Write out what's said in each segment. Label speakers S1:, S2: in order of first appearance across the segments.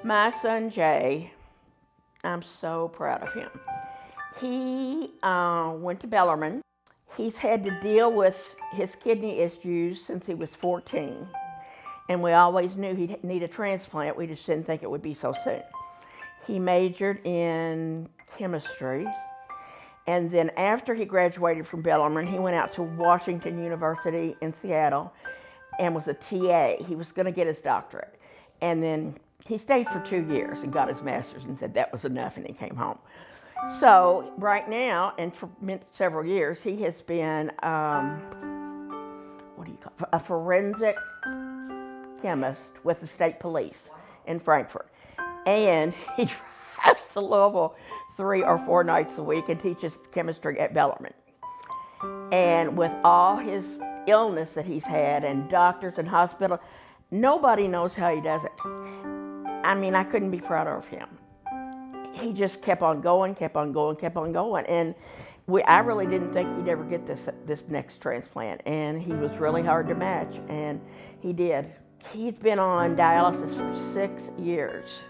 S1: My son Jay, I'm so proud of him. He went to Bellarmine. He's had to deal with his kidney issues since he was 14. And we always knew he'd need a transplant. We just didn't think it would be so soon. He majored in chemistry. And then after he graduated from Bellarmine, he went out to Washington University in Seattle and was a TA. He was going to get his doctorate. And then he stayed for 2 years and got his master's and said that was enough, and he came home. So right now, and for several years, he has been, a forensic chemist with the state police in Frankfurt. And he drives to Louisville 3 or 4 nights a week and teaches chemistry at Bellarmine. And with all his illness that he's had and doctors and hospital, nobody knows how he does it. I mean, I couldn't be prouder of him. He just kept on going, kept on going, kept on going. And I really didn't think he'd ever get this next transplant. And he was really hard to match, and he did. He's been on dialysis for 6 years.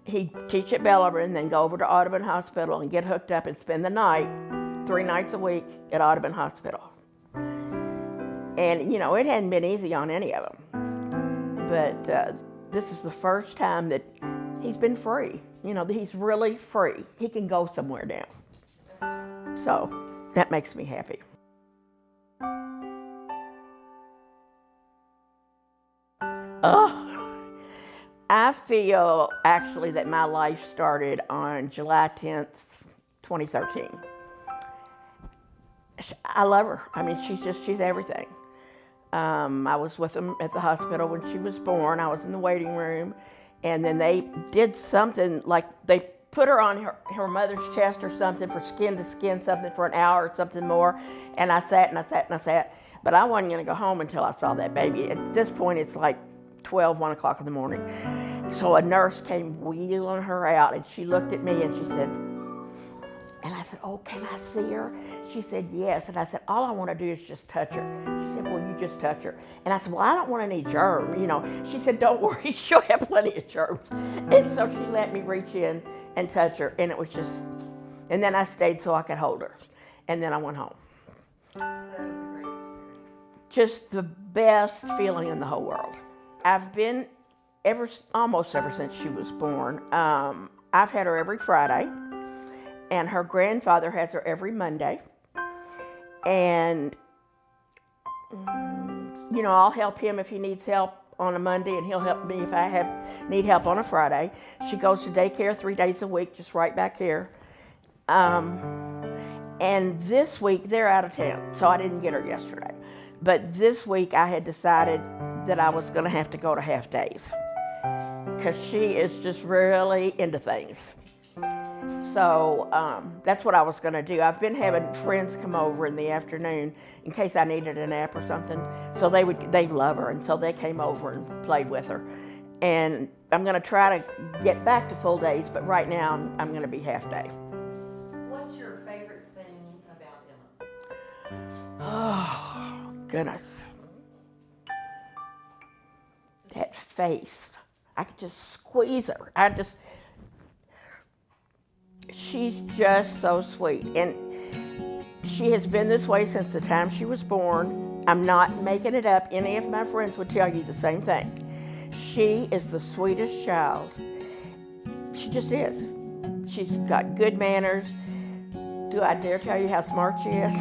S1: He'd teach at Bellarmine, then go over to Audubon Hospital and get hooked up and spend the night, 3 nights a week at Audubon Hospital. And, you know, it hadn't been easy on any of them. But this is the first time that he's been free. You know, he's really free. He can go somewhere now. So that makes me happy. Oh. I feel actually that my life started on July 10th, 2013. I love her. I mean, she's everything. I was with them at the hospital when she was born. I was in the waiting room, and then they did something like they put her on her mother's chest or something for skin to skin, something for an hour or something more. And I sat and I sat and I sat, but I wasn't going to go home until I saw that baby. At this point, it's like 1 o'clock in the morning. So a nurse came wheeling her out, and she looked at me and she said, and I said, "Oh, can I see her?" She said, "Yes." And I said, "All I want to do is just touch her." She said, "Well, you just touch her." And I said, "Well, I don't want any germ, you know." She said, "Don't worry, she'll have plenty of germs." And so she let me reach in and touch her, and it was just, and then I stayed so I could hold her. And then I went home.
S2: That was a great experience.
S1: Just the best feeling in the whole world. I've been almost ever since she was born. I've had her every Friday, and her grandfather has her every Monday. And, you know, I'll help him if he needs help on a Monday, and he'll help me if I need help on a Friday. She goes to daycare 3 days a week, just right back here. And this week, they're out of town, so I didn't get her yesterday. But this week, I had decided that I was going to have to go to half days, because she is just really into things. So that's what I was going to do. I've been having friends come over in the afternoon in case I needed a nap or something. So they love her, and so they came over and played with her. And I'm going to try to get back to full days, but right now I'm going to be half day.
S2: What's your favorite thing about Emma?
S1: Oh, goodness. That face. I could just squeeze her. She's just so sweet. And she has been this way since the time she was born. I'm not making it up. Any of my friends would tell you the same thing. She is the sweetest child. She just is. She's got good manners. Do I dare tell you how smart she is?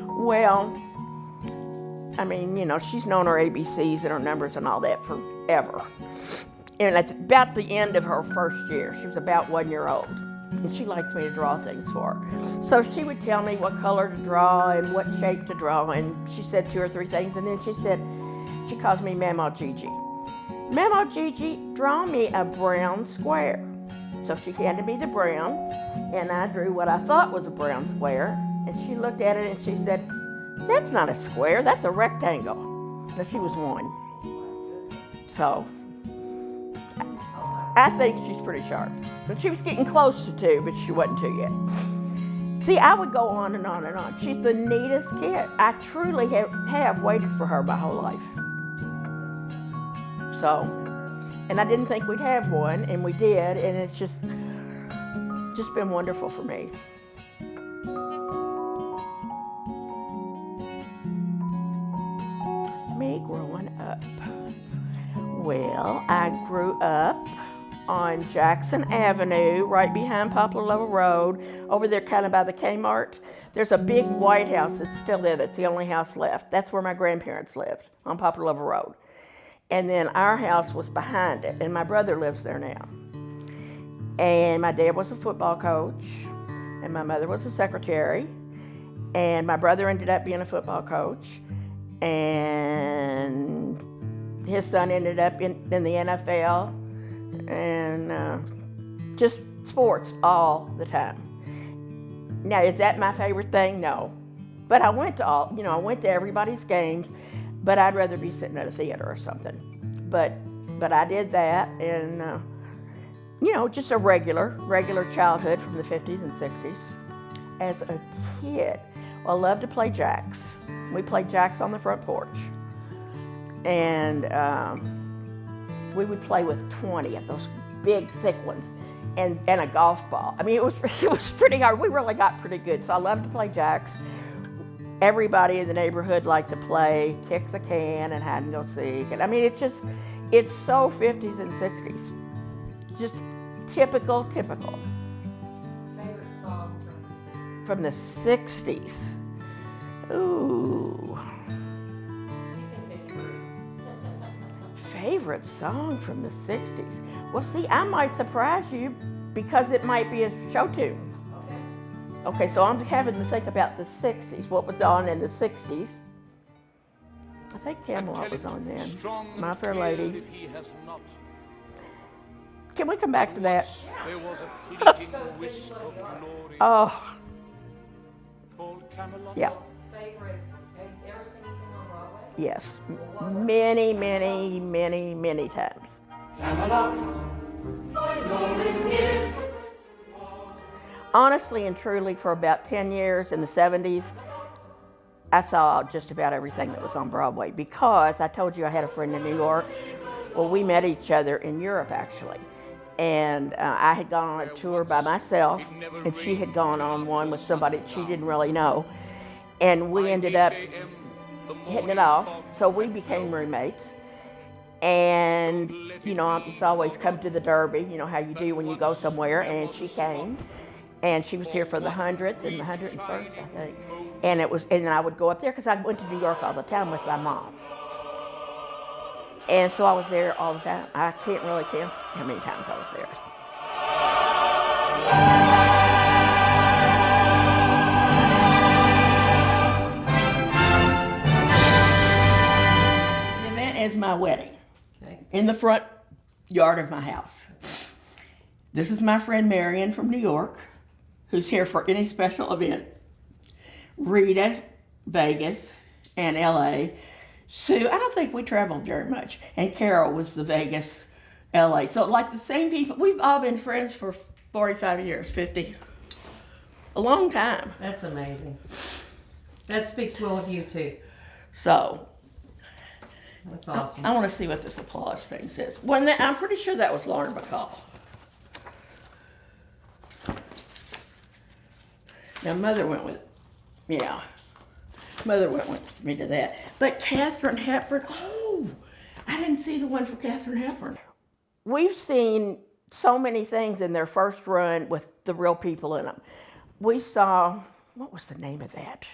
S1: Well, I mean, you know, she's known her ABCs and her numbers and all that forever. And at about the end of her first year, she was about 1 year old, and she likes me to draw things for her. So she would tell me what color to draw and what shape to draw, and she said 2 or 3 things, and then she calls me Mama Gigi. Mama Gigi, draw me a brown square. So she handed me the brown, and I drew what I thought was a brown square, and she looked at it and she said, "That's not a square, that's a rectangle." Now she was 1. So I think she's pretty sharp. But she was getting close to 2, but she wasn't 2 yet. See, I would go on and on and on. She's the neatest kid. I truly have waited for her my whole life. So And I didn't think we'd have one, and we did, and it's just been wonderful for me. Me growing up. Well, I grew up on Jackson Avenue, right behind Poplar Level Road, over there kind of by the Kmart. There's a big white house that's still there. That's the only house left. That's where my grandparents lived, on Poplar Level Road. And then our house was behind it, and my brother lives there now. And my dad was a football coach, and my mother was a secretary, and my brother ended up being a football coach, and his son ended up in the NFL, and just sports all the time. Now, is that my favorite thing? No. But I went to I went to everybody's games, but I'd rather be sitting at a theater or something. But I did that, and just a regular childhood from the 50s and 60s. As a kid, I loved to play jacks. We played jacks on the front porch. And we would play with 20 of those big, thick ones, and a golf ball. I mean, it was pretty hard. We really got pretty good, so I loved to play jacks. Everybody in the neighborhood liked to play kick the can and hide and go seek. And I mean, it's so 50s and 60s. Just typical.
S2: Favorite song
S1: From the 60s. Ooh. Favorite song from the 60s. Well, see, I might surprise you because it might be a show tune. Okay, so I'm having to think about the 60s. What was on in the 60s? I think Camelot was on then. My Fair Lady. Can we come back to that? Oh. Yeah.
S2: Favorite, have you ever seen anything on Broadway?
S1: Yes. Many times. Honestly and truly, for about 10 years in the 70s, I saw just about everything that was on Broadway because I told you I had a friend in New York. Well, we met each other in Europe, actually. And I had gone on a tour by myself, and she had gone on one with somebody that she didn't really know. And we ended up hitting it off, so we became roommates. And, it's always come to the Derby, how you do when you go somewhere, and she came. And she was here for the 100th and the 101st, I think. And I would go up there because I went to New York all the time with my mom. And so I was there all the time. I can't really count how many times I was there. The event is my wedding in the front yard of my house. This is my friend Marion from New York, who's here for any special event. Rita, Vegas, and LA. Sue, I don't think we traveled very much. And Carol was the Vegas, LA. So like the same people, we've all been friends for 45 years, 50. A long time.
S2: That's amazing. That speaks well of you too.
S1: So.
S2: That's awesome.
S1: I want to see what this applause thing says. I'm pretty sure that was Lauren Bacall. Now, Mother went with me to that. But Katharine Hepburn, I didn't see the one for Katharine Hepburn. We've seen so many things in their first run with the real people in them. We saw, what was the name of that?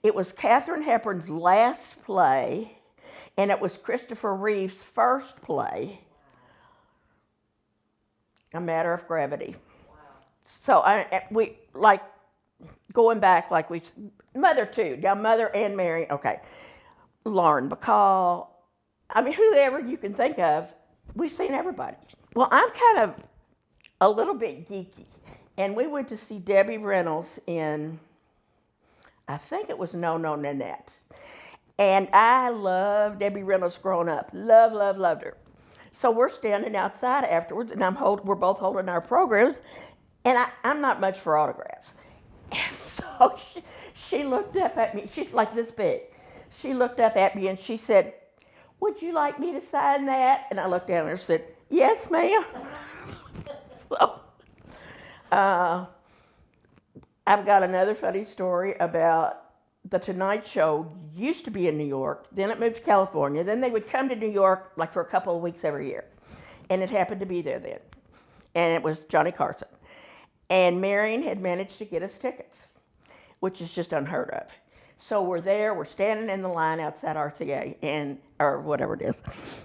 S1: It was Katharine Hepburn's last play, and it was Christopher Reeve's first play, A Matter of Gravity. So going back, Mother too. Now Mother and Mary, okay. Lauren Bacall. I mean, whoever you can think of, we've seen everybody. Well, I'm kind of a little bit geeky. And we went to see Debbie Reynolds in, I think it was No No Nanette. And I loved Debbie Reynolds growing up. Loved her. So we're standing outside afterwards, and we're both holding our programs. And I'm not much for autographs. And so she looked up at me. She's like this big. She looked up at me and she said, would you like me to sign that? And I looked down and said, yes, ma'am. So, I've got another funny story about the Tonight Show. Used to be in New York, then it moved to California. Then they would come to New York like for a couple of weeks every year. And it happened to be there then. And it was Johnny Carson. And Marion had managed to get us tickets, which is just unheard of. So we're there, we're standing in the line outside RCA, or whatever it is.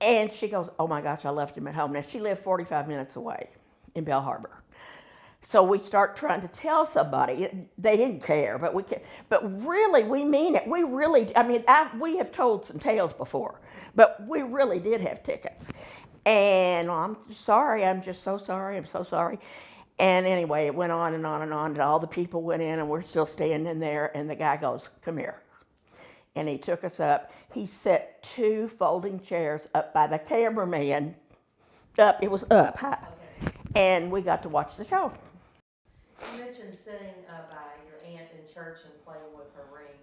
S1: And she goes, oh my gosh, I left him at home. Now, she lived 45 minutes away in Bell Harbor. So we start trying to tell somebody. They didn't care, but really, we mean it. We really, we have told some tales before, but we really did have tickets. And I'm sorry, I'm just so sorry, I'm so sorry. And anyway, it went on and on and on, and all the people went in, and we're still standing there, and the guy goes, come here. And he took us up. He set 2 folding chairs up by the cameraman. It was up high. Okay. And we got to watch the show.
S2: You mentioned sitting by your aunt in church and playing with her ring.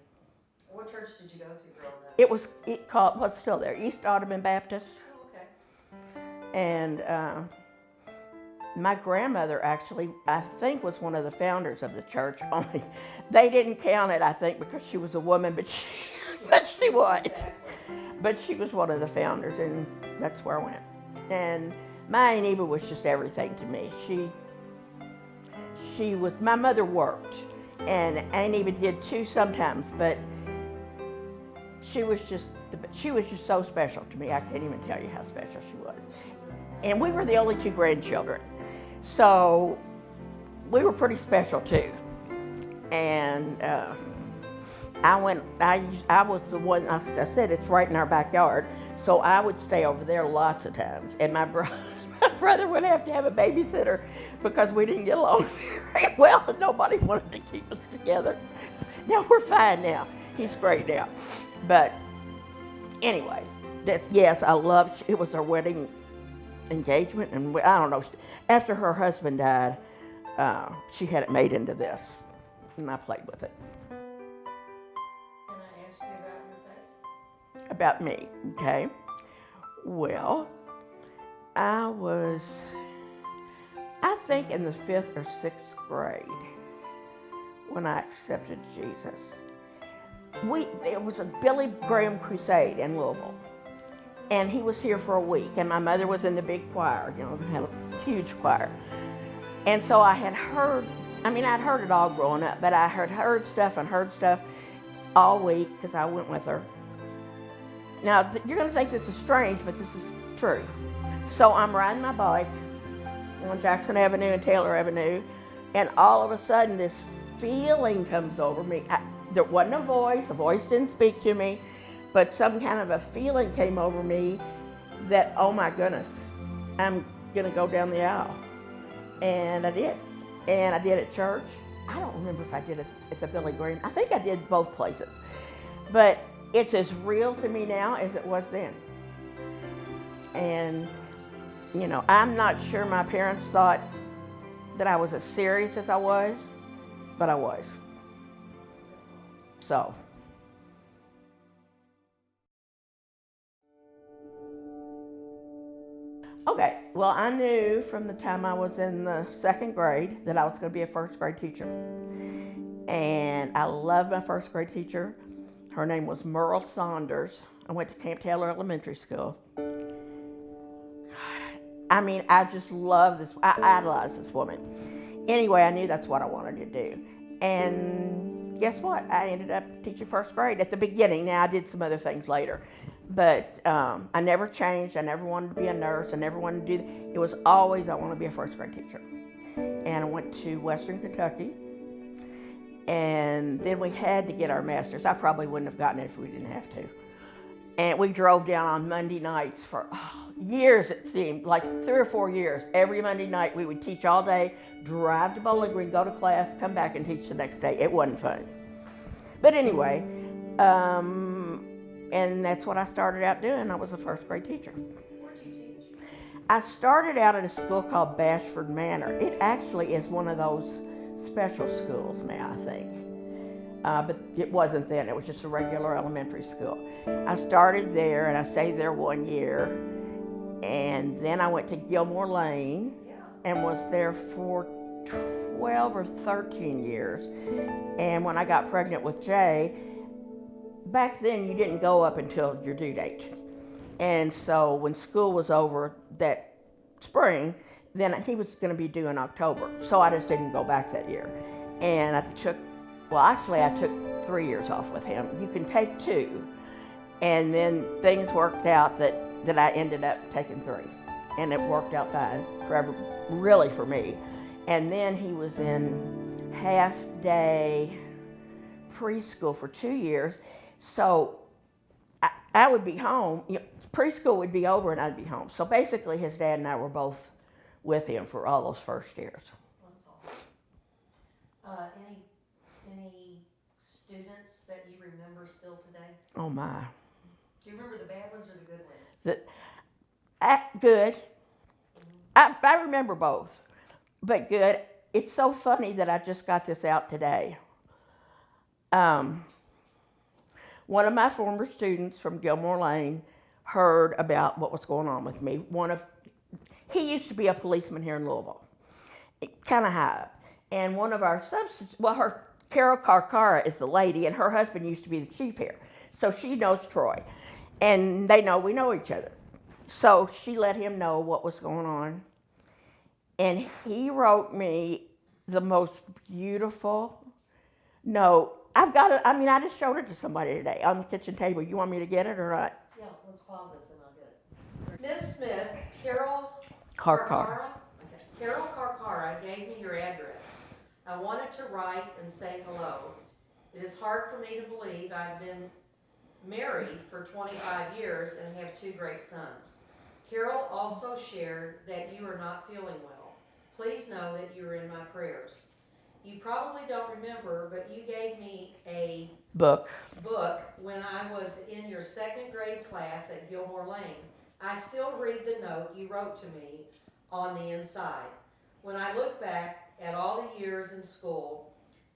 S2: What church did you go to growing up?
S1: It was called, what's still there, East Ottoman Baptist.
S2: Oh, okay.
S1: And my grandmother actually, I think, was one of the founders of the church. Only they didn't count it, I think, because she was a woman, but she was. But she was one of the founders, and that's where I went. And my Aunt Eva was just everything to me. She was, my mother worked, and Aunt Eva did too sometimes, but she was just so special to me. I can't even tell you how special she was. And we were the only 2 grandchildren, so we were pretty special too. And I was the one, I said it's right in our backyard, so I would stay over there lots of times. And my brother would have to have a babysitter because we didn't get along very well, and nobody wanted to keep us together. Now we're fine now. He's great now. But anyway, yes, I loved, it was our wedding engagement, and I don't know, after her husband died, she had it made into this, and I played with it.
S2: Can I ask you about your faith?
S1: About me, okay. Well, I think in the 5th or 6th grade when I accepted Jesus. It was a Billy Graham Crusade in Louisville. And he was here for a week, and my mother was in the big choir, had a huge choir. And so I had heard, I'd heard it all growing up, but I had heard stuff all week because I went with her. Now, you're going to think this is strange, but this is true. So I'm riding my bike on Jackson Avenue and Taylor Avenue, and all of a sudden this feeling comes over me. There wasn't a voice didn't speak to me, but some kind of a feeling came over me that, oh my goodness, I'm gonna go down the aisle. And I did. And I did at church. I don't remember if I did it at the Billy Graham. I think I did both places. But it's as real to me now as it was then. And, I'm not sure my parents thought that I was as serious as I was, but I was. So. Okay, well, I knew from the time I was in the 2nd grade that I was going to be a 1st grade teacher. And I loved my 1st grade teacher. Her name was Merle Saunders. I went to Camp Taylor Elementary School. I just love this. I idolize this woman. Anyway, I knew that's what I wanted to do. And guess what? I ended up teaching 1st grade at the beginning. Now, I did some other things later. But I never changed. I never wanted to be a nurse. I never wanted to do that. It was always, I want to be a 1st grade teacher. And I went to Western Kentucky. And then we had to get our master's. I probably wouldn't have gotten it if we didn't have to. And we drove down on Monday nights for years, it seemed, like 3 or 4 years. Every Monday night we would teach all day, drive to Bowling Green, go to class, come back and teach the next day. It wasn't fun. But anyway, and that's what I started out doing. I was a 1st grade teacher.
S2: Where'd you teach?
S1: I started out at a school called Bashford Manor. It actually is one of those special schools now, I think. but it wasn't then. It was just a regular elementary school. I started there, and I stayed there 1 year, and then I went to Gilmore Lane and was there for 12 or 13 years. And when I got pregnant with Jay, back then you didn't go up until your due date. And so when school was over that spring, then he was going to be due in October. So I just didn't go back that year. And I took 3 years off with him. You can take 2. And then things worked out that I ended up taking 3. And it worked out fine really for me. And then he was in half-day preschool for 2 years. So I would be home. Preschool would be over and I'd be home. So basically his dad and I were both with him for all those first years.
S2: That's awesome. Any students that you remember still today?
S1: Oh my.
S2: Do you remember the bad ones or the good ones?
S1: Good. I remember both, but good. It's so funny that I just got this out today. One of my former students from Gilmore Lane heard about what was going on with me. He used to be a policeman here in Louisville, kind of high up. And one of our substitutes, Carol Carcara is the lady, and her husband used to be the chief here. So she knows Troy, and we know each other. So she let him know what was going on. And he wrote me the most beautiful note. I've got it. I mean, I just showed it to somebody today on the kitchen table. You want me to get it or not?
S2: Yeah, let's pause this and I'll get it. Miss Smith, Carol
S1: Carcara.
S2: Okay. Carol Carcara gave me your address. I wanted to write and say hello. It is hard for me to believe I've been married for 25 years and have 2 great sons. Carol also shared that you are not feeling well. Please know that you are in my prayers. You probably don't remember, but you gave me a book when I was in your 2nd grade class at Gilmore Lane. I still read the note you wrote to me on the inside. When I look back at all the years in school,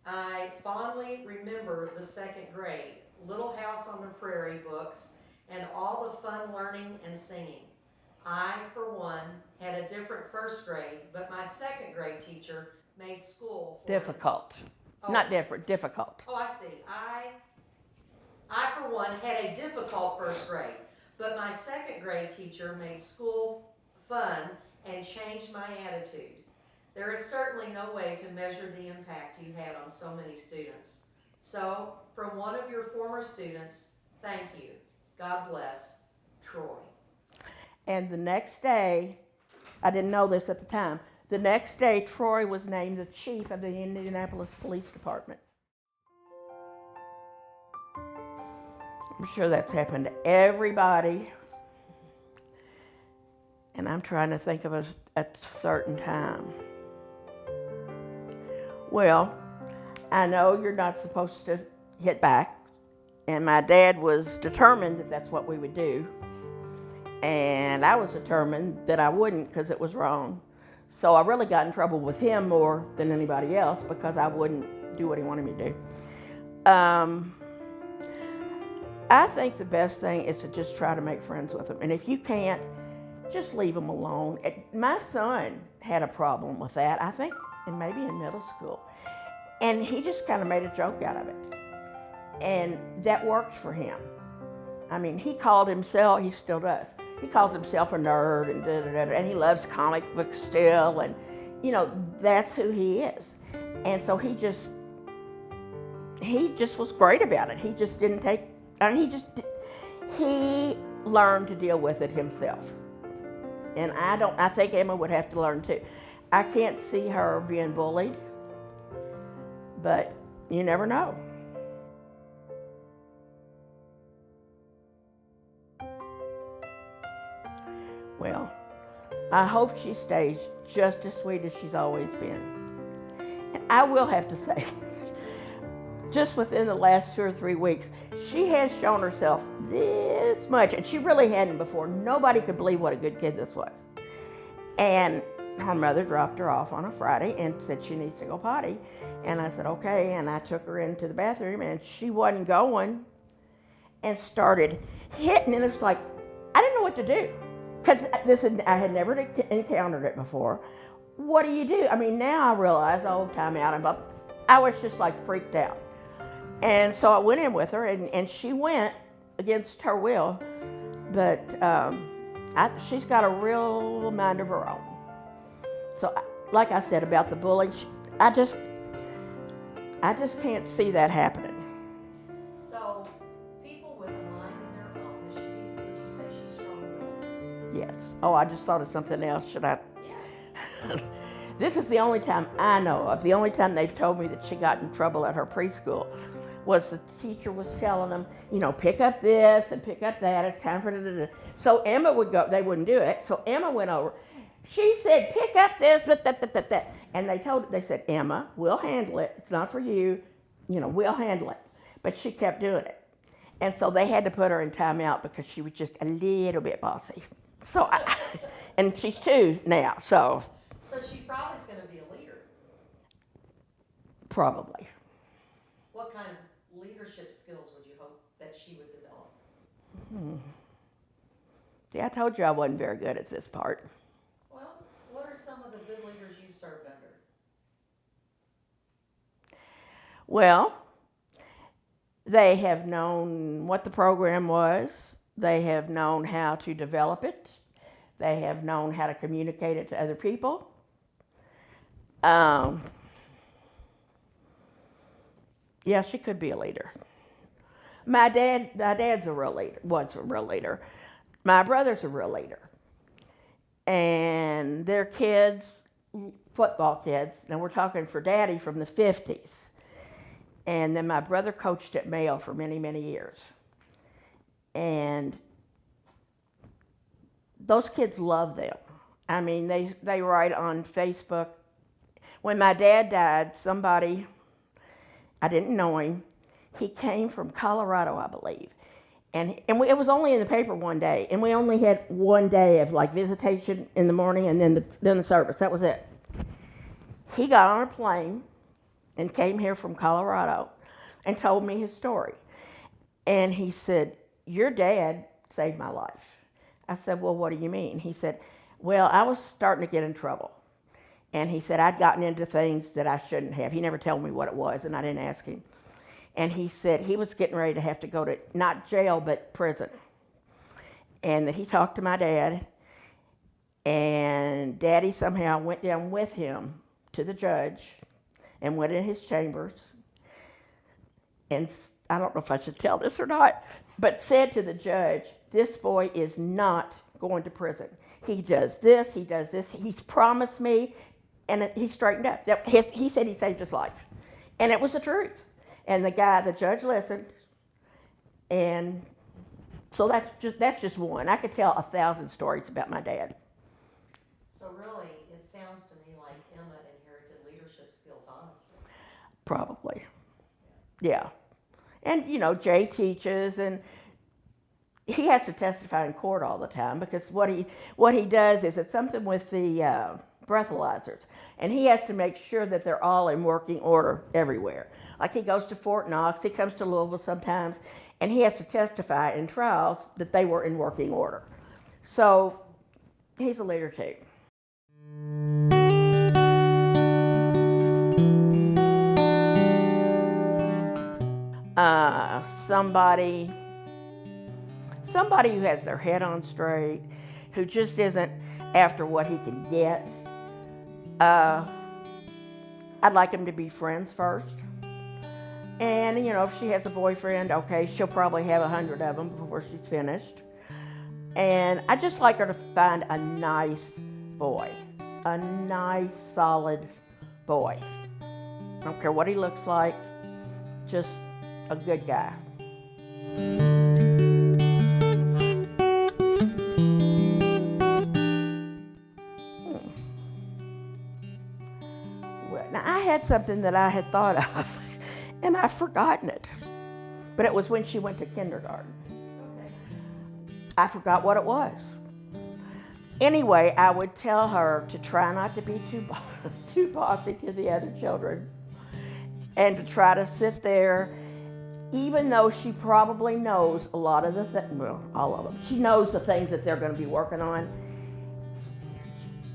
S2: I fondly remember the 2nd grade, Little House on the Prairie books, and all the fun learning and singing. I, for one, had a different 1st grade, but my 2nd grade teacher made school
S1: difficult. Not different, difficult.
S2: Oh, I see. I, for one, had a difficult 1st grade, but my 2nd grade teacher made school fun and changed my attitude. There is certainly no way to measure the impact you had on so many students. So, from one of your former students, thank you. God bless, Troy.
S1: And the next day, I didn't know this at the time, the next day Troy was named the chief of the Indianapolis Police Department. I'm sure that's happened to everybody. And I'm trying to think of a certain time. Well, I know you're not supposed to hit back, and my dad was determined that that's what we would do, and I was determined that I wouldn't because it was wrong. So I really got in trouble with him more than anybody else because I wouldn't do what he wanted me to do. I think the best thing is to just try to make friends with him, and if you can't, just leave him alone. My son had a problem with that, I think, and maybe in middle school. And he just kind of made a joke out of it. And that worked for him. I mean, he called himself, he still does, he calls himself a nerd and da-da-da-da, and he loves comic books still, and, you know, that's who he is. And so he just was great about it. He just didn't take, I mean, he learned to deal with it himself. And I think Emma would have to learn too. I can't see her being bullied, but you never know. Well, I hope she stays just as sweet as she's always been. And I will have to say, just within the last 2 or 3 weeks, she has shown herself this much, and she really hadn't before. Nobody could believe what a good kid this was. And her mother dropped her off on a Friday and said she needs to go potty. And I said, okay. And I took her into the bathroom, and she wasn't going, and started hitting. And it's like, I didn't know what to do, because I had never encountered it before. What do you do? I mean, now I realize, oh, time out. But I was just like freaked out. And so I went in with her, and she went against her will. But she's got a real mind of her own. So, like I said about the bullying, I just can't see that happening.
S2: So, people with a mind of their own, would you say she's strong-willed?
S1: Yes. Oh, I just thought of something else. Should I?
S2: Yeah.
S1: This is the only time I know of. The only time they've told me that she got in trouble at her preschool was the teacher was telling them, pick up this and pick up that. It's time for da. So Emma would go. They wouldn't do it. So Emma went over. She said, pick up this, that. And they said, Emma, we'll handle it. It's not for you. We'll handle it. But she kept doing it. And so they had to put her in timeout because she was just a little bit bossy. So, and she's 2 now, so.
S2: So she probably is going to be a leader.
S1: Probably.
S2: What kind of leadership skills would you hope that she would develop?
S1: See, I told you I wasn't very good at this part.
S2: Well, what are some of the good leaders you've served under?
S1: Well, they have known what the program was. They have known how to develop it. They have known how to communicate it to other people. Yeah, she could be a leader. My dad's a real leader, was a real leader. My brother's a real leader. And their kids, football kids, and we're talking for Daddy from the 50s. And then my brother coached at Mayo for many, many years. And those kids love them. I mean, they write on Facebook. When my dad died, somebody, I didn't know him, he came from Colorado, I believe. And it was only in the paper one day, and we only had one day of like visitation in the morning, and then the service. That was it. He got on a plane and came here from Colorado and told me his story. And he said, your dad saved my life. I said, well, what do you mean? He said, well, I was starting to get in trouble. And he said, I'd gotten into things that I shouldn't have. He never told me what it was, and I didn't ask him. And he said he was getting ready to have to go to, not jail, but prison. And that he talked to my dad, and Daddy somehow went down with him to the judge and went in his chambers. And I don't know if I should tell this or not, but said to the judge, this boy is not going to prison. He does this, he's promised me, and he straightened up. He said he saved his life. And it was the truth. And the judge listened, and so that's just one. I could tell 1,000 stories about my dad.
S2: So really, it sounds to me like Emma inherited leadership skills, honestly.
S1: Probably, yeah. And Jay teaches, and he has to testify in court all the time because what he does is it's something with the breathalyzers, and he has to make sure that they're all in working order everywhere. Like he goes to Fort Knox, he comes to Louisville sometimes, and he has to testify in trials that they were in working order. So he's a leader too. Somebody who has their head on straight, who just isn't after what he can get. I'd like him to be friends first. And, if she has a boyfriend, okay, she'll probably have 100 of them before she's finished. And I just like her to find a nice boy, a nice, solid boy. I don't care what he looks like, just a good guy. Well, now I had something that I had thought of, and I've forgotten it. But it was when she went to kindergarten.
S2: Okay.
S1: I forgot what it was. Anyway, I would tell her to try not to be too bossy to the other children, and to try to sit there, even though she probably knows a lot of the well, all of them. She knows the things that they're going to be working on.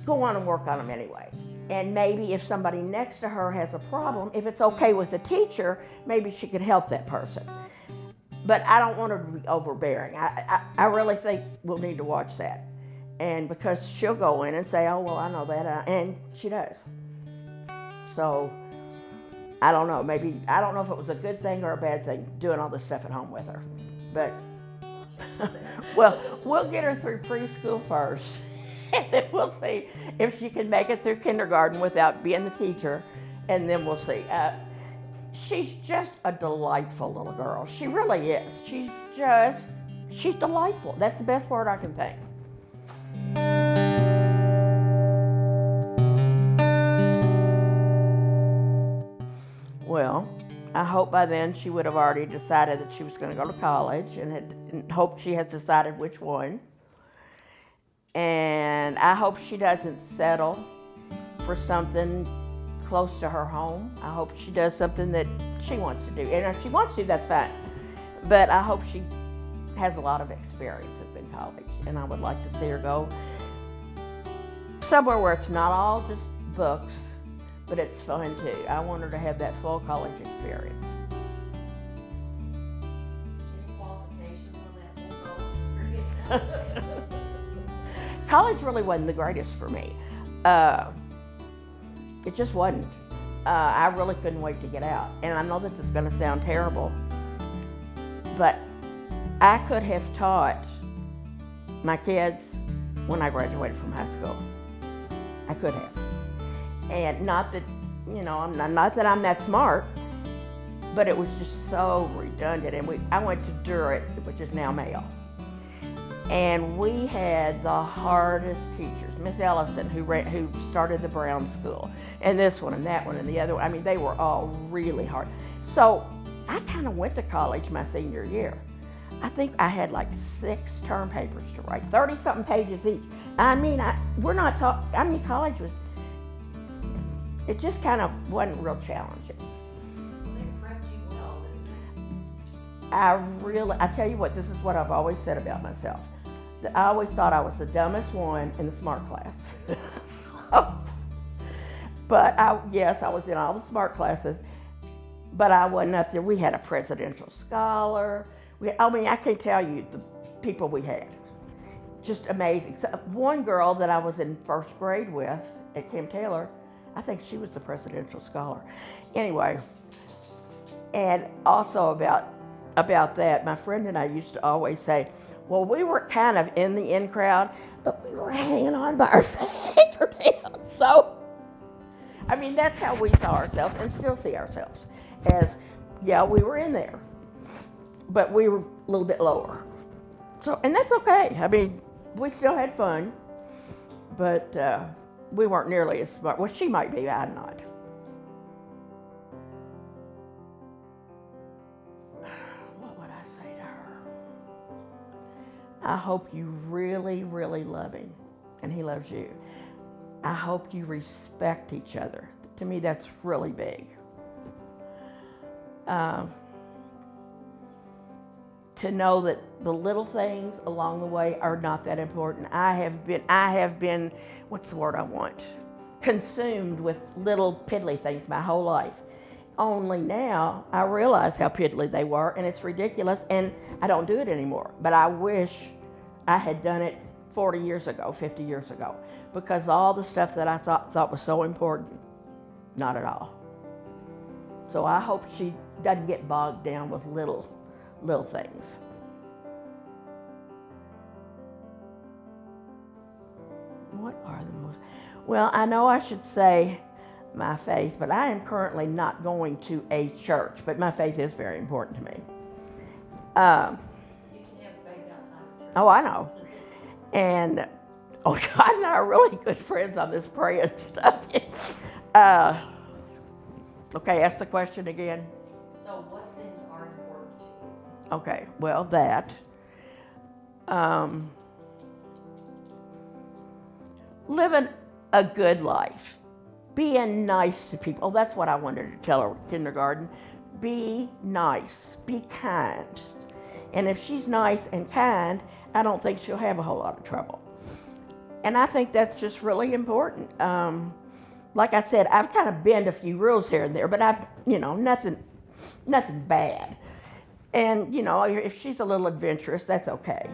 S1: Go on and work on them anyway. And maybe if somebody next to her has a problem, if it's okay with the teacher, maybe she could help that person. But I don't want her to be overbearing. I really think we'll need to watch that. And because she'll go in and say, oh, well, I know that, and she does. So, I don't know, maybe, I don't know if it was a good thing or a bad thing doing all this stuff at home with her. But, well, we'll get her through preschool first, and then we'll see if she can make it through kindergarten without being the teacher, and then we'll see. She's just a delightful little girl. She really is. She's delightful. That's the best word I can think. Well, I hope by then she would have already decided that she was going to go to college, and hope she has decided which one. And I hope she doesn't settle for something close to her home. I hope she does something that she wants to do. And if she wants to, that's fine. But I hope she has a lot of experiences in college. And I would like to see her go somewhere where it's not all just books, but it's fun too. I want her to have that full college experience.
S2: Any qualifications on that full college experience?
S1: College really wasn't the greatest for me. It just wasn't. I really couldn't wait to get out. And I know this is going to sound terrible, but I could have taught my kids when I graduated from high school. I could have. And not that, not that I'm that smart, but it was just so redundant. And I went to Durrett, which is now Mayo. And we had the hardest teachers. Miss Ellison, who started the Brown School, and this one and that one and the other one. I mean, they were all really hard. So I kind of went to college my senior year. I think I had like 6 term papers to write, 30-something pages each. I mean, college was, it just kind of wasn't real challenging.
S2: So they prepped you well,
S1: I tell you what, this is what I've always said about myself. I always thought I was the dumbest one in the smart class. But yes, I was in all the smart classes, but I wasn't up there. We had a presidential scholar. I can't tell you the people we had. Just amazing. So one girl that I was in first grade with at Kim Taylor, I think she was the presidential scholar. Anyway, and also about that, my friend and I used to always say, well, we were kind of in the in crowd, but we were hanging on by our fingernails. So, I mean, that's how we saw ourselves and still see ourselves as, yeah, we were in there, but we were a little bit lower. So, and that's okay. I mean, we still had fun, but we weren't nearly as smart. Well, she might be, I'm not. What would I say to her? I hope you really, really love him, and he loves you. I hope you respect each other. To me, that's really big. To know that the little things along the way are not that important. I have been, what's the word I want? Consumed with little piddly things my whole life. Only now I realize how piddly they were, and it's ridiculous, and I don't do it anymore. But I wish I had done it 40 years ago, 50 years ago, because all the stuff that I thought was so important, not at all. So I hope she doesn't get bogged down with little things. What are the most, well, I know I should say my faith, but I am currently not going to a church, but my faith is very important to me.
S2: You can have faith outside of church.
S1: Oh, I know. And, God and I are really good friends on this praying stuff. Okay, ask the question again.
S2: So what things are important to you?
S1: Okay, well, that. living a good life, being nice to people. Oh, that's what I wanted to tell her in kindergarten. Be nice, be kind. And if she's nice and kind, I don't think she'll have a whole lot of trouble. And I think that's just really important. Like I said, I've kind of bent a few rules here and there, but I've, nothing bad. And, if she's a little adventurous, that's okay.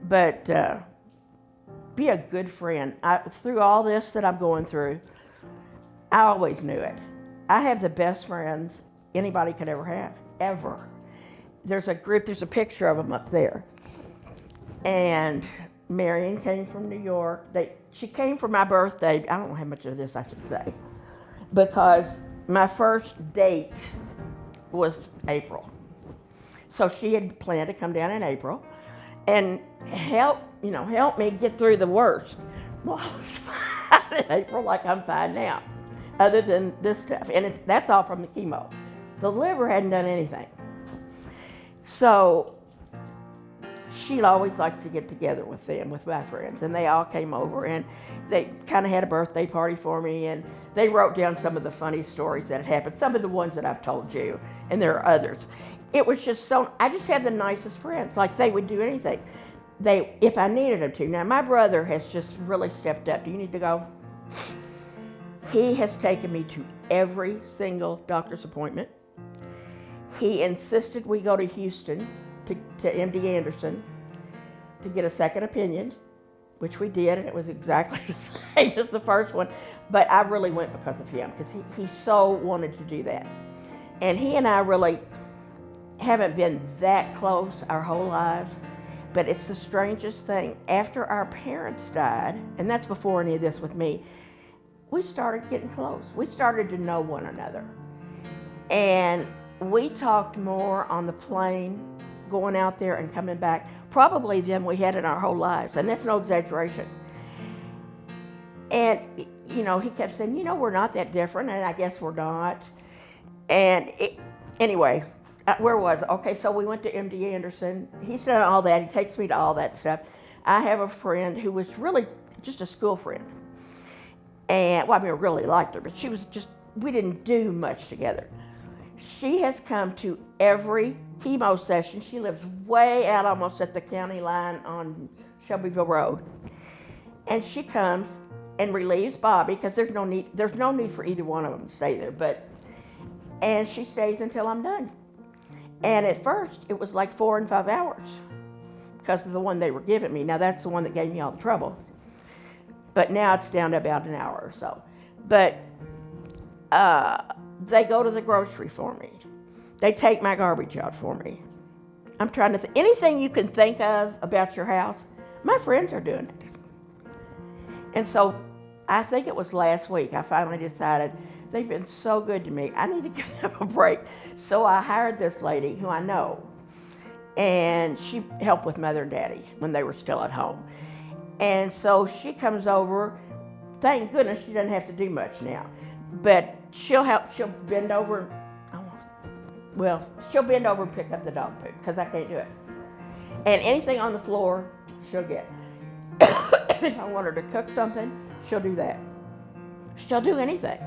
S1: But be a good friend. Through all this that I'm going through, I always knew it. I have the best friends anybody could ever have, ever. There's a picture of them up there. And Marion came from New York. She came for my birthday. I don't have much of this, I should say, because my first date was April. So she had planned to come down in April and help me get through the worst. Well, I was fine in April, like I'm fine now, other than this stuff. And that's all from the chemo. The liver hadn't done anything. So she always likes to get together with my friends, and they all came over, and they kind of had a birthday party for me, and they wrote down some of the funny stories that had happened, some of the ones that I've told you, and there are others. It was just I just had the nicest friends. Like, they would do anything, if I needed them to. Now, my brother has just really stepped up. Do you need to go? He has taken me to every single doctor's appointment. He insisted we go to Houston, to MD Anderson, to get a second opinion, which we did, and it was exactly the same as the first one. But I really went because of him, because he so wanted to do that. And he and I really haven't been that close our whole lives, but it's the strangest thing. After our parents died, and that's before any of this with me, we started getting close. We started to know one another. And we talked more on the plane, going out there and coming back, probably than we had in our whole lives, and that's no exaggeration. And, he kept saying, we're not that different, and I guess we're not. And anyway, where was it? Okay, so we went to MD Anderson. He's done all that. He takes me to all that stuff. I have a friend who was really just a school friend. And, I really liked her, but we didn't do much together. She has come to every chemo session. She lives way out almost at the county line on Shelbyville Road. And she comes and relieves Bobby, because there's no need for either one of them to stay there. And she stays until I'm done. And at first, it was like 4 and 5 hours because of the one they were giving me. Now, that's the one that gave me all the trouble. But now it's down to about an hour or so. But they go to the grocery for me. They take my garbage out for me. I'm trying to think. Anything you can think of about your house, my friends are doing it. And so I think it was last week I finally decided they've been so good to me. I need to give them a break. So I hired this lady who I know. And she helped with Mother and Daddy when they were still at home. And so she comes over. Thank goodness she doesn't have to do much now. But she'll bend over. She'll bend over and pick up the dog poop, because I can't do it. And anything on the floor, she'll get. If I want her to cook something, she'll do that. She'll do anything.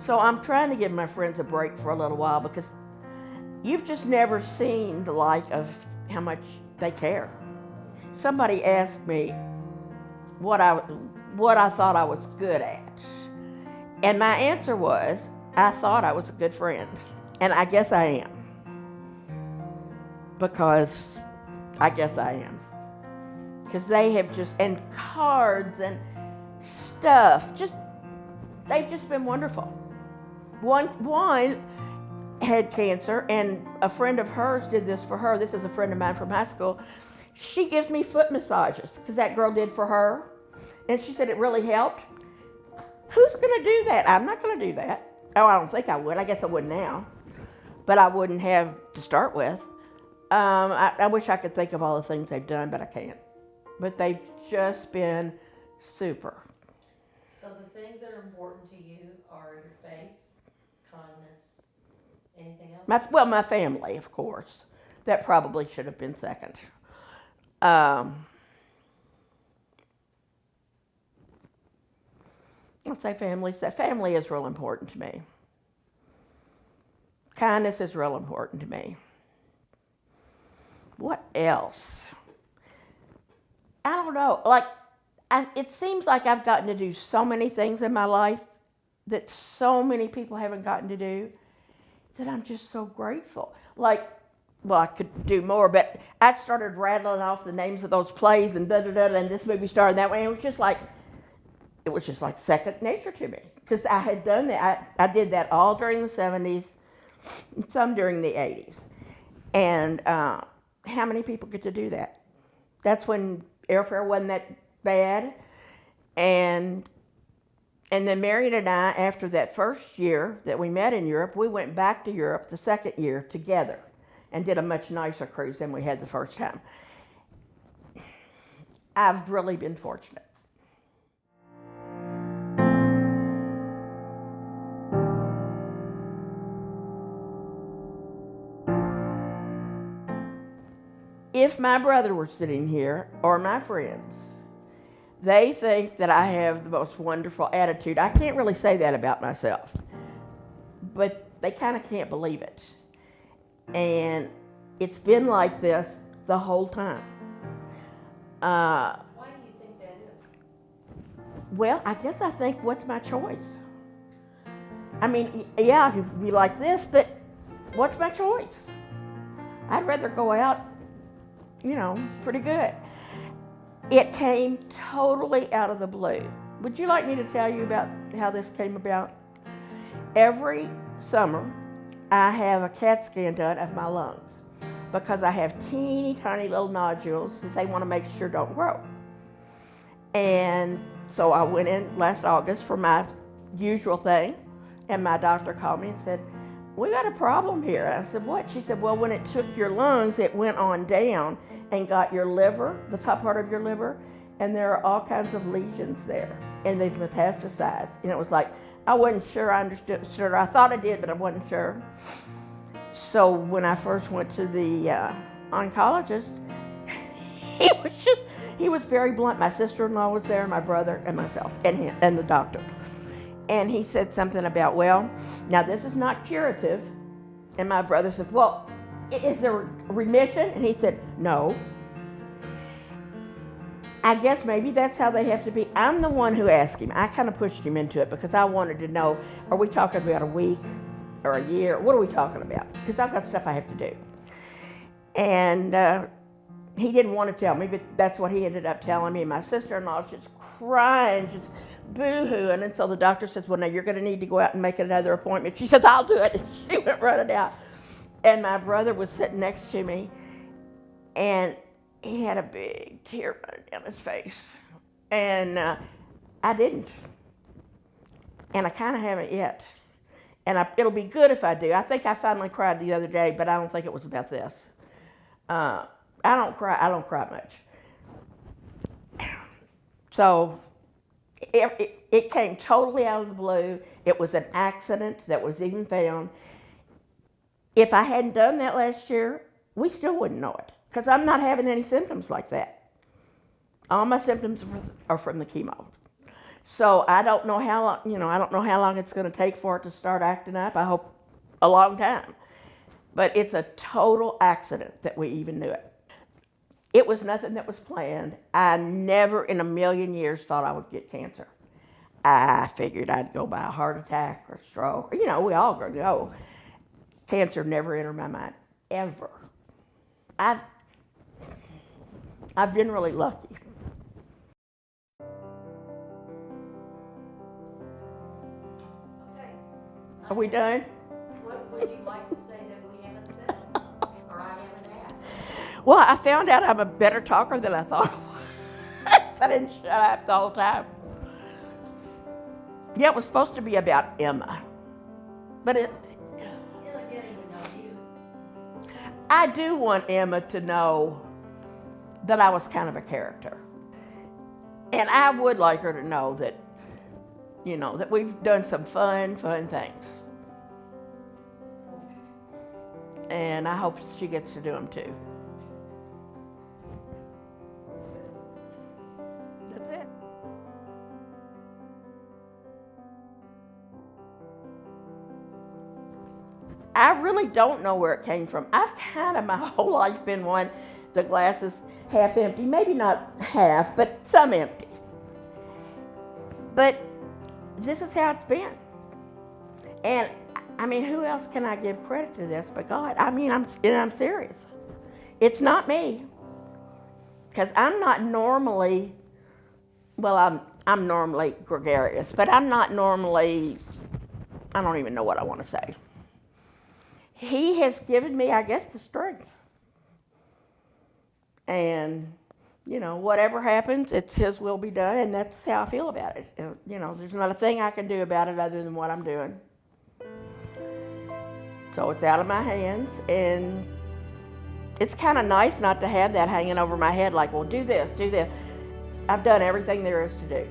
S1: So I'm trying to give my friends a break for a little while, because you've just never seen the like of how much they care. Somebody asked me what I thought I was good at. And my answer was, I thought I was a good friend. And I guess I am. Because I guess I am. Because they have and cards and stuff, they've just been wonderful. One had cancer, and a friend of hers did this for her. This is a friend of mine from high school. She gives me foot massages, because that girl did for her. And she said it really helped. Who's going to do that? I'm not going to do that. Oh, I don't think I would. I guess I would now. But I wouldn't have to start with. I wish I could think of all the things they've done, but I can't. But they've just been super.
S2: So the things that are important to you are your faith, kindness, anything else?
S1: My family, of course. That probably should have been second. want to say family is real important to me. Kindness is real important to me. What else? I don't know. Like, it seems like I've gotten to do so many things in my life that so many people haven't gotten to do, that I'm just so grateful. Like, well, I could do more, but I started rattling off the names of those plays and and this movie started that way. And it was just like second nature to me, because I had done that. I did that all during the 70s, and some during the 80s. And how many people get to do that? That's when airfare wasn't that bad. And then Marion and I, after that first year that we met in Europe, we went back to Europe the second year together and did a much nicer cruise than we had the first time. I've really been fortunate. If my brother were sitting here, or my friends, they think that I have the most wonderful attitude. I can't really say that about myself, but they kind of can't believe it. And it's been like this the whole time.
S2: Why do you think that is?
S1: Well, I guess I think, what's my choice? I mean, yeah, I could be like this, but what's my choice? I'd rather go out, pretty good. It came totally out of the blue. Would you like me to tell you about how this came about? Every summer, I have a CAT scan done of my lungs, because I have teeny tiny little nodules that they want to make sure don't grow. And so I went in last August for my usual thing, and my doctor called me and said, "We got a problem here." I said, "What?" She said, "Well, when it took your lungs, it went on down and got your liver, the top part of your liver, and there are all kinds of lesions there, and they've metastasized." And it was like, I wasn't sure I understood. I thought I did, but I wasn't sure. So when I first went to the oncologist, he was very blunt. My sister-in-law was there, my brother, and myself, and him, and the doctor. And he said something about, "Well, now this is not curative." And my brother said, "Well, is there remission?" And he said, "No." I guess maybe that's how they have to be. I'm the one who asked him. I kind of pushed him into it, because I wanted to know, are we talking about a week or a year? What are we talking about? Because I've got stuff I have to do. And he didn't want to tell me, but that's what he ended up telling me. My sister-in-law was just crying, just boo-hooing. And so the doctor says, "Well, now you're going to need to go out and make another appointment." She says, "I'll do it." And she went running out. And my brother was sitting next to me, and he had a big tear running down his face. And I didn't. And I kind of haven't yet. And it'll be good if I do. I think I finally cried the other day, but I don't think it was about this. I don't cry much. So it came totally out of the blue. It was an accident that was even found. If I hadn't done that last year, we still wouldn't know it, because I'm not having any symptoms like that. All my symptoms are from the chemo. So I don't know how long, I don't know how long it's going to take for it to start acting up. I hope a long time. But it's a total accident that we even knew it. It was nothing that was planned. I never in a million years thought I would get cancer. I figured I'd go by a heart attack or stroke. We all go. Cancer never entered my mind, ever. I've been really lucky.
S2: Okay.
S1: Are we done?
S2: What would you like to say that we haven't said, or I haven't asked?
S1: Well, I found out I'm a better talker than I thought. I didn't shut up the whole time. Yeah, it was supposed to be about Emma. But
S2: Emma getting to know you.
S1: I do want Emma to know that I was kind of a character. And I would like her to know that, that we've done some fun things. And I hope she gets to do them too. That's it. I really don't know where it came from. I've kind of my whole life been one, the glass is half empty, maybe not half, but some empty. But this is how it's been. And I mean, who else can I give credit to this but God? I mean, I'm serious. It's not me. Because I'm not normally, well, I'm normally gregarious, but I'm not normally, I don't even know what I want to say. He has given me, I guess, the strength. And, you know, whatever happens, it's His will be done, and that's how I feel about it. You know, there's not a thing I can do about it other than what I'm doing. So it's out of my hands, and it's kind of nice not to have that hanging over my head like, well, do this, do this. I've done everything there is to do.